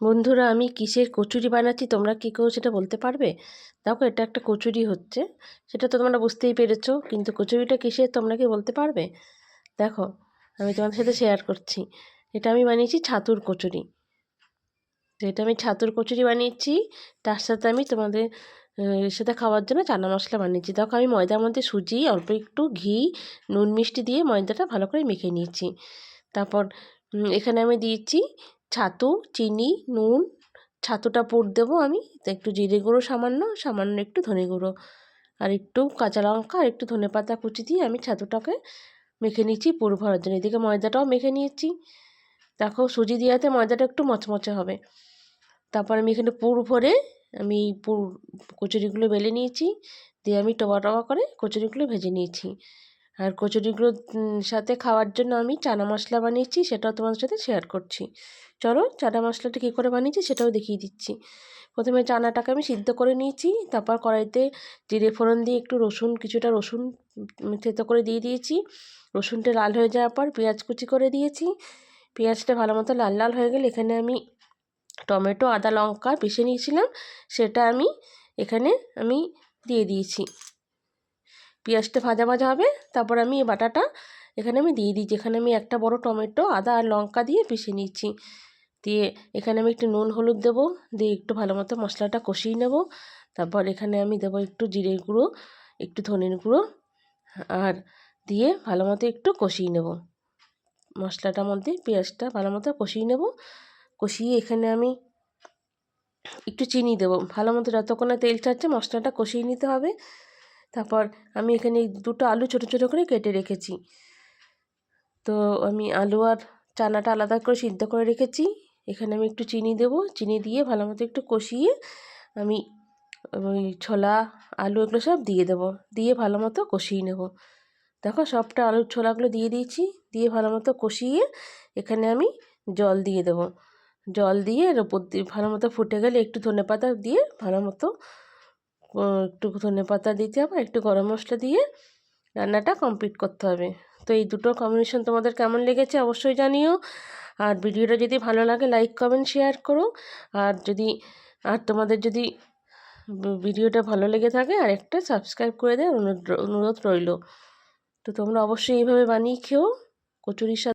বন্ধুরা, আমি কিসের কচুরি বানাচ্ছি তোমরা কী কেউ সেটা বলতে পারবে? দেখো, এটা একটা কচুরি হচ্ছে, সেটা তো তোমরা বুঝতেই পেরেছো, কিন্তু কচুরিটা কিসের তোমরা কি বলতে পারবে? দেখো, আমি তোমাদের সাথে শেয়ার করছি। এটা আমি বানিয়েছি ছাতুর কচুরি। তো এটা আমি ছাতুর কচুরি বানিয়েছি, তার সাথে আমি তোমাদের সাথে খাওয়ার জন্য চানা মশলা বানিয়েছি। দেখো, আমি ময়দার মধ্যে সুজি, অল্প একটু ঘি, নুন মিষ্টি দিয়ে ময়দাটা ভালো করে মেখে নিয়েছি। তারপর এখানে আমি দিয়েছি ছাতু, চিনি, নুন। ছাতুটা পুর দেবো আমি, তো একটু জিরে গুঁড়ো সামান্য, সামান্য একটু ধনে গুঁড়ো, আর একটু কাঁচা লঙ্কা আর একটু ধনেপাতা কুচি দিয়ে আমি ছাতুটাকে মেখে নিচ্ছি পুর ভরার জন্য। এদিকে ময়দাটাও মেখে নিয়েছি। দেখো, সুজি দেওয়াতে ময়দাটা একটু মচমচে হবে। তারপর আমি এখানে পুর ভরে আমি পুর কচুরিগুলো বেলে নিয়েছি, দিয়ে আমি টোবা টোবা করে কচুরিগুলো ভেজে নিয়েছি। আর কচুরিগুলোর সাথে খাওয়ার জন্য আমি চানা মশলা বানিয়েছি, সেটাও তোমাদের সাথে শেয়ার করছি। চলো, চানা মশলাটা কী করে বানিয়েছি সেটাও দেখিয়ে দিচ্ছি। প্রথমে চানাটাকে আমি সিদ্ধ করে নিয়েছি, তারপর কড়াইতে জিরে ফোড়ন দিয়ে একটু কিছুটা রসুন থেতো করে দিয়ে দিয়েছি। রসুনটা লাল হয়ে যাওয়ার পর পেঁয়াজ কুচি করে দিয়েছি। পেঁয়াজটা ভালো মতো লাল লাল হয়ে গেলে এখানে আমি টমেটো, আদা, লঙ্কা পিষে নিয়েছিলাম, সেটা আমি এখানে দিয়ে দিয়েছি। পেঁয়াজটা ভাজা ভাজা হবে, তারপর আমি এই বাটাটা এখানে আমি দিয়ে দিয়েছি। এখানে আমি একটা বড় টমেটো, আদা আর লঙ্কা দিয়ে পিষে নিচ্ছি। দিয়ে এখানে আমি একটু নুন হলুদ দেবো, দিয়ে একটু ভালো মতো মশলাটা কষিয়ে নেব। তারপর এখানে আমি দেবো একটু জিরের গুঁড়ো, একটু ধনের গুঁড়ো, আর দিয়ে ভালো মতো একটু কষিয়ে নেব। মশলাটার মধ্যে পেঁয়াজটা ভালো মতো কষিয়ে নেব। কষিয়ে এখানে আমি একটু চিনি দেবো ভালো মতো, যতক্ষণ না তেল ছাড়ছে মশলাটা কষিয়ে নিতে হবে। তারপর আমি এখানে দুটো আলু ছোটো ছোটো করে কেটে রেখেছি। তো আমি আলু আর চানাটা আলাদা করে সিদ্ধ করে রেখেছি। এখানে আমি একটু চিনি দেবো, চিনি দিয়ে ভালো মতো একটু কষিয়ে আমি ওই ছোলা, আলু এগুলো সব দিয়ে দেবো, দিয়ে ভালো মতো কষিয়ে নেব। দেখো, সবটা আলুর ছোলাগুলো দিয়ে দিয়েছি, দিয়ে ভালো মতো কষিয়ে এখানে আমি জল দিয়ে দেবো। জল দিয়ে এর ওপর দিয়ে ভালো মতো ফুটে গেলে একটু ধনেপাতা দিয়ে ভালো মতো একটু ধনেপাতা দিতে হবে, একটু গরম মশলা দিয়ে রান্নাটা কমপ্লিট করতে হবে। তো এই দুটো কম্বিনেশন তোমাদের কেমন লেগেছে অবশ্যই জানিও। আর ভিডিওটা যদি ভালো লাগে লাইক কমেন্ট শেয়ার করো। আর তোমাদের যদি ভিডিওটা ভালো লেগে থাকে আর একটা সাবস্ক্রাইব করে দেওয়ার অনুরোধ রইল। তো তোমরা অবশ্যই এইভাবে বানিয়ে খেও কচুরির সাথে।